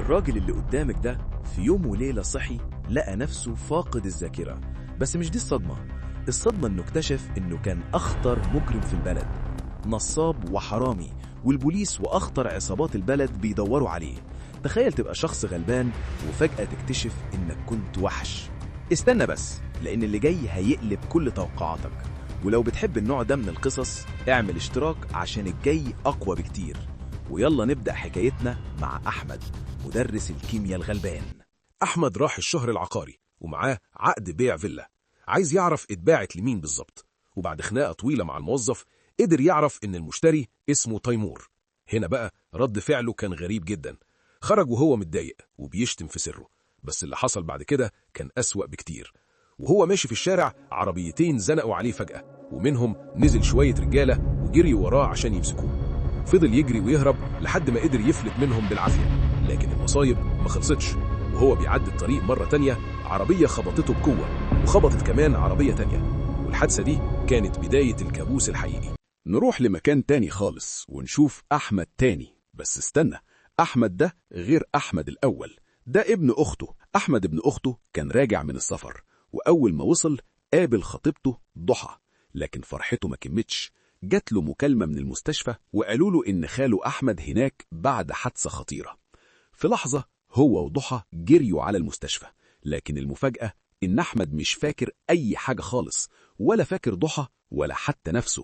الراجل اللي قدامك ده في يوم وليلة صحي لقى نفسه فاقد الذاكرة. بس مش دي الصدمة انه اكتشف انه كان اخطر مجرم في البلد، نصاب وحرامي، والبوليس واخطر عصابات البلد بيدوروا عليه. تخيل تبقى شخص غلبان وفجأة تكتشف انك كنت وحش. استنى بس، لان اللي جاي هيقلب كل توقعاتك. ولو بتحب النوع ده من القصص اعمل اشتراك عشان الجاي اقوى بكتير. ويلا نبدأ حكايتنا مع أحمد، مدرس الكيمياء الغلبان. أحمد راح الشهر العقاري ومعاه عقد بيع فيلا، عايز يعرف اتباعت لمين بالظبط. وبعد خناقة طويلة مع الموظف قدر يعرف إن المشتري اسمه تيمور. هنا بقى رد فعله كان غريب جدا، خرج وهو متضايق وبيشتم في سره. بس اللي حصل بعد كده كان أسوأ بكتير. وهو ماشي في الشارع عربيتين زنقوا عليه فجأة، ومنهم نزل شوية رجالة وجري وراه عشان يمسكوه. فضل يجري ويهرب لحد ما قدر يفلت منهم بالعافية، لكن المصايب ما خلصتش. وهو بيعدي الطريق مرة تانية عربية خبطته بقوة، وخبطت كمان عربية تانية. والحادثة دي كانت بداية الكابوس الحقيقي. نروح لمكان تاني خالص ونشوف أحمد تاني. بس استنى، أحمد ده غير أحمد الأول، ده ابن أخته. أحمد ابن أخته كان راجع من السفر، وأول ما وصل قابل خطيبته ضحى. لكن فرحته ما كمتش، جات له مكالمة من المستشفى وقالوا له إن خاله أحمد هناك بعد حادثة خطيرة. في لحظة هو وضحى جريوا على المستشفى، لكن المفاجأة إن أحمد مش فاكر أي حاجة خالص، ولا فاكر ضحى ولا حتى نفسه.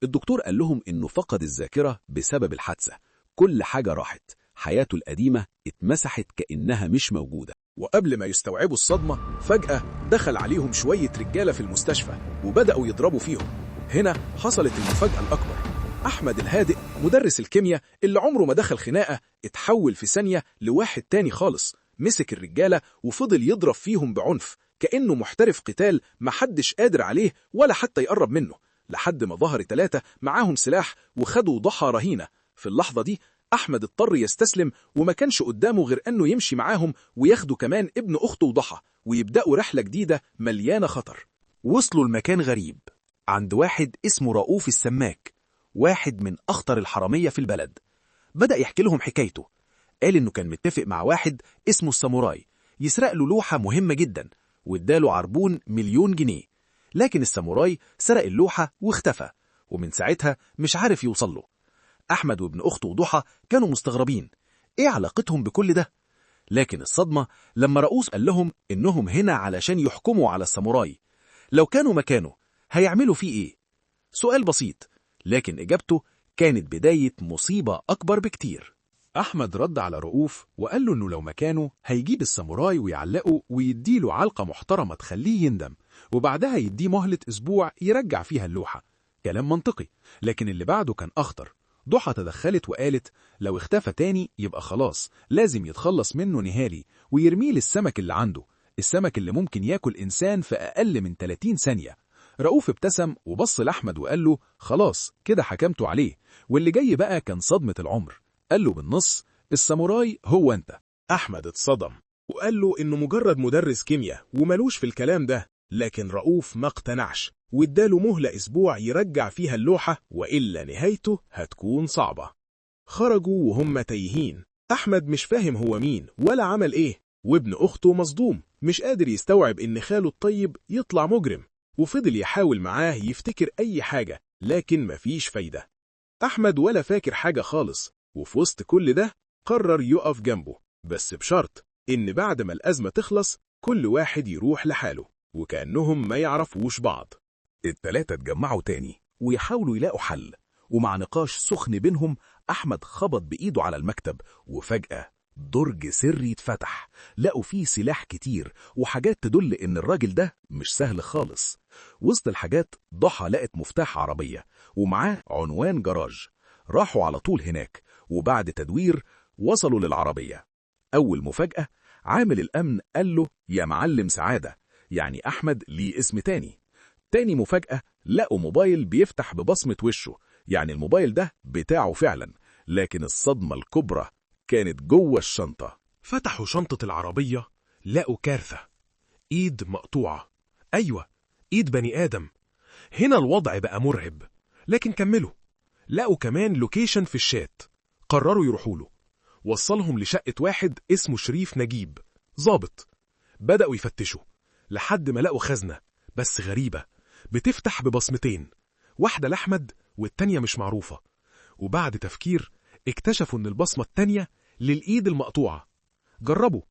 الدكتور قال لهم إنه فقد الذاكرة بسبب الحادثة، كل حاجة راحت، حياته القديمة اتمسحت كأنها مش موجودة. وقبل ما يستوعبوا الصدمة فجأة دخل عليهم شوية رجالة في المستشفى وبدأوا يضربوا فيهم. هنا حصلت المفاجأة الأكبر. أحمد الهادئ مدرس الكيمياء اللي عمره ما دخل خناقة اتحول في ثانية لواحد تاني خالص. مسك الرجالة وفضل يضرب فيهم بعنف كأنه محترف قتال محدش قادر عليه ولا حتى يقرب منه، لحد ما ظهر 3 معاهم سلاح وخدوا ضحى رهينة. في اللحظة دي أحمد اضطر يستسلم، وما كانش قدامه غير أنه يمشي معاهم وياخدوا كمان ابن أخته وضحى، ويبدأوا رحلة جديدة مليانة خطر. وصلوا لمكان غريب عند واحد اسمه رؤوف السماك، واحد من أخطر الحرامية في البلد. بدأ يحكي لهم حكايته. قال إنه كان متفق مع واحد اسمه الساموراي يسرق له لوحة مهمة جدا، واداله عربون 1,000,000 جنيه. لكن الساموراي سرق اللوحة واختفى، ومن ساعتها مش عارف يوصل له. أحمد وابن أخته وضحى كانوا مستغربين إيه علاقتهم بكل ده. لكن الصدمة لما رؤوف قال لهم إنهم هنا علشان يحكموا على الساموراي. لو كانوا مكانه هيعملوا فيه إيه؟ سؤال بسيط، لكن إجابته كانت بداية مصيبة أكبر بكتير. أحمد رد على رؤوف وقال له إنه لو مكانه هيجيب الساموراي ويعلقه ويديله علقة محترمة تخليه يندم، وبعدها يديه مهلة أسبوع يرجع فيها اللوحة. كلام منطقي، لكن اللي بعده كان أخطر. ضحى تدخلت وقالت لو اختفى تاني يبقى خلاص لازم يتخلص منه نهائي ويرميه للسمك اللي عنده، السمك اللي ممكن ياكل إنسان في أقل من 30 ثانية. رؤوف ابتسم وبص لأحمد وقال له خلاص كده حكمته عليه، واللي جاي بقى كان صدمة العمر. قال له بالنص الساموراي هو أنت. أحمد اتصدم وقال له إنه مجرد مدرس كيمياء وملوش في الكلام ده، لكن رؤوف ما اقتنعش واداله مهلة أسبوع يرجع فيها اللوحة، وإلا نهايته هتكون صعبة. خرجوا وهم تايهين، أحمد مش فاهم هو مين ولا عمل إيه، وابن أخته مصدوم مش قادر يستوعب إن خاله الطيب يطلع مجرم. وفضل يحاول معاه يفتكر أي حاجة لكن مفيش فايدة. أحمد ولا فاكر حاجة خالص، وفي وسط كل ده قرر يقف جنبه، بس بشرط إن بعد ما الأزمة تخلص كل واحد يروح لحاله وكأنهم ما يعرفوش بعض. ال3 اتجمعوا تاني ويحاولوا يلاقوا حل، ومع نقاش سخن بينهم أحمد خبط بإيده على المكتب، وفجأة درج سري اتفتح. لقوا فيه سلاح كتير وحاجات تدل إن الراجل ده مش سهل خالص. وسط الحاجات ضحى لقت مفتاح عربية ومعاه عنوان جراج. راحوا على طول هناك، وبعد تدوير وصلوا للعربية. أول مفاجأة، عامل الأمن قال له يا معلم سعادة، يعني أحمد ليه اسم تاني. تاني مفاجأة، لقوا موبايل بيفتح ببصمة وشه، يعني الموبايل ده بتاعه فعلا. لكن الصدمة الكبرى كانت جوه الشنطة. فتحوا شنطة العربية لقوا كارثة، إيد مقطوعة. أيوة، إيد بني آدم. هنا الوضع بقى مرعب، لكن كملوا. لقوا كمان لوكيشن في الشات، قرروا يروحوا له. وصلهم لشقة واحد اسمه شريف نجيب ضابط. بدأوا يفتشوا لحد ما لقوا خزنة، بس غريبة، بتفتح ببصمتين، واحدة لأحمد والتانية مش معروفة. وبعد تفكير اكتشفوا ان البصمة التانية للإيد المقطوعة. جربوا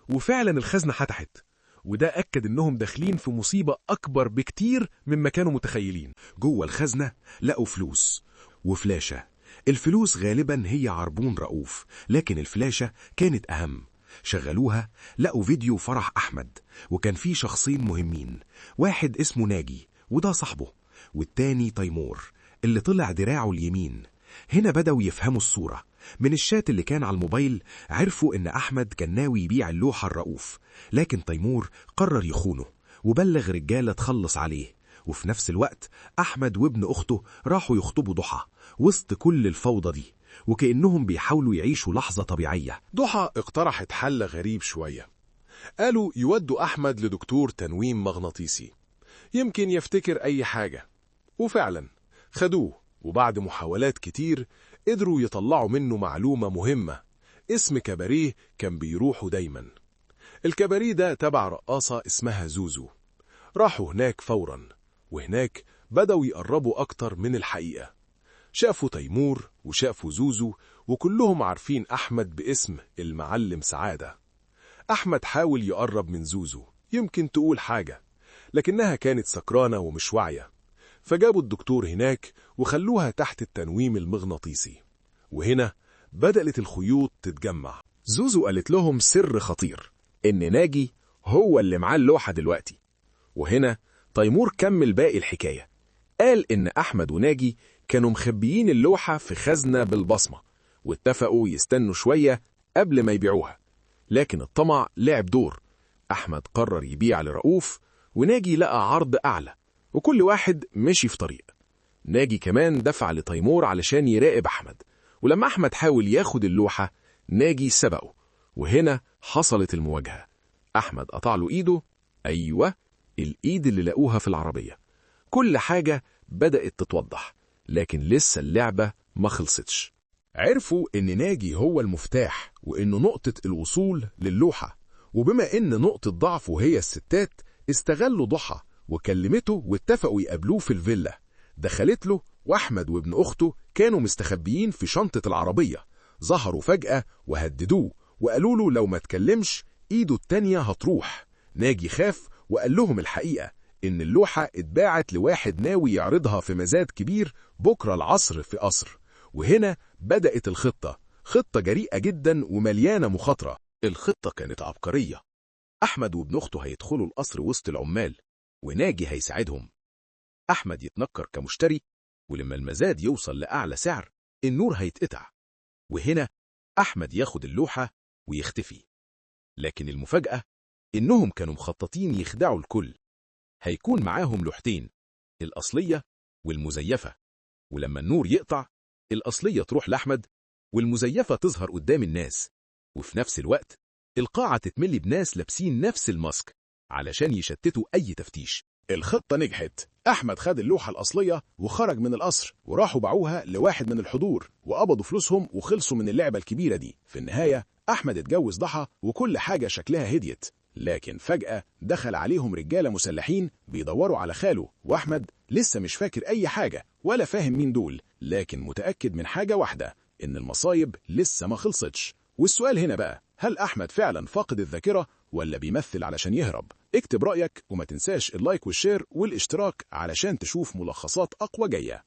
وفعلا الخزنة فتحت، وده أكد إنهم داخلين في مصيبة أكبر بكتير مما كانوا متخيلين. جوه الخزنة لقوا فلوس وفلاشة. الفلوس غالبا هي عربون رؤوف، لكن الفلاشة كانت أهم. شغلوها لقوا فيديو فرح أحمد، وكان فيه شخصين مهمين، واحد اسمه ناجي وده صاحبه، والتاني تيمور اللي طلع دراعه اليمين. هنا بدأوا يفهموا الصورة. من الشات اللي كان على الموبايل عرفوا إن أحمد كان ناوي يبيع اللوحة الرؤوف، لكن تيمور قرر يخونه وبلغ رجالة تخلص عليه. وفي نفس الوقت أحمد وابن أخته راحوا يخطبوا ضحى وسط كل الفوضى دي، وكأنهم بيحاولوا يعيشوا لحظة طبيعية. ضحى اقترحت حل غريب شوية. قالوا يودوا أحمد لدكتور تنويم مغناطيسي، يمكن يفتكر أي حاجة. وفعلا خدوه، وبعد محاولات كتير قدروا يطلعوا منه معلومة مهمة. اسم كباريه كان بيروحوا دايما. الكباريه ده تبع رقاصة اسمها زوزو. راحوا هناك فورا، وهناك بدأوا يقربوا أكتر من الحقيقة. شافوا تيمور وشافوا زوزو، وكلهم عارفين أحمد باسم المعلم سعادة. أحمد حاول يقرب من زوزو، يمكن تقول حاجة، لكنها كانت سكرانة ومش واعية. فجابوا الدكتور هناك وخلوها تحت التنويم المغناطيسي، وهنا بدأت الخيوط تتجمع. زوزو قالت لهم سر خطير، إن ناجي هو اللي معاه اللوحة دلوقتي. وهنا تيمور كمل باقي الحكاية، قال إن أحمد وناجي كانوا مخبيين اللوحة في خزنة بالبصمة، واتفقوا يستنوا شوية قبل ما يبيعوها. لكن الطمع لعب دور. أحمد قرر يبيع لرؤوف، وناجي لقى عرض أعلى، وكل واحد مشي في طريق. ناجي كمان دفع لتيمور علشان يراقب أحمد، ولما أحمد حاول ياخد اللوحة ناجي سبقه، وهنا حصلت المواجهة. أحمد قطع له إيده، أيوة الإيد اللي لقوها في العربية. كل حاجة بدأت تتوضح، لكن لسه اللعبة ما خلصتش. عرفوا إن ناجي هو المفتاح، وإنه نقطة الوصول للوحة، وبما إن نقطة ضعفه هي الستات استغلوا ضحى وكلمته واتفقوا يقابلوه في الفيلا. دخلت له، وأحمد وابن أخته كانوا مستخبيين في شنطة العربية. ظهروا فجأة وهددوه وقالوا له لو ما تكلمش إيده التانية هتروح. ناجي خاف وقال لهم الحقيقة، إن اللوحة اتباعت لواحد ناوي يعرضها في مزاد كبير بكرة العصر في قصر. وهنا بدأت الخطة، خطة جريئة جدا ومليانة مخاطرة. الخطة كانت عبقرية. أحمد وابن أخته هيدخلوا القصر وسط العمال، وناجي هيساعدهم. أحمد يتنكر كمشتري، ولما المزاد يوصل لأعلى سعر النور هيتقطع، وهنا أحمد ياخد اللوحة ويختفي. لكن المفاجأة إنهم كانوا مخططين يخدعوا الكل. هيكون معاهم لوحتين، الأصلية والمزيفة، ولما النور يقطع الأصلية تروح لأحمد والمزيفة تظهر قدام الناس، وفي نفس الوقت القاعة تتملي بناس لابسين نفس الماسك علشان يشتتوا أي تفتيش. الخطة نجحت. أحمد خد اللوحة الأصلية وخرج من القصر، وراحوا باعوها لواحد من الحضور وقبضوا فلوسهم وخلصوا من اللعبة الكبيرة دي. في النهاية أحمد اتجوز ضحى وكل حاجة شكلها هديت، لكن فجأة دخل عليهم رجالة مسلحين بيدوروا على خاله، وأحمد لسه مش فاكر أي حاجة ولا فاهم مين دول، لكن متأكد من حاجة واحدة، إن المصايب لسه ما خلصتش. والسؤال هنا بقى، هل أحمد فعلا فاقد الذاكرة ولا بيمثل علشان يهرب؟ اكتب رأيك، وما تنساش اللايك والشير والاشتراك علشان تشوف ملخصات أقوى جاية.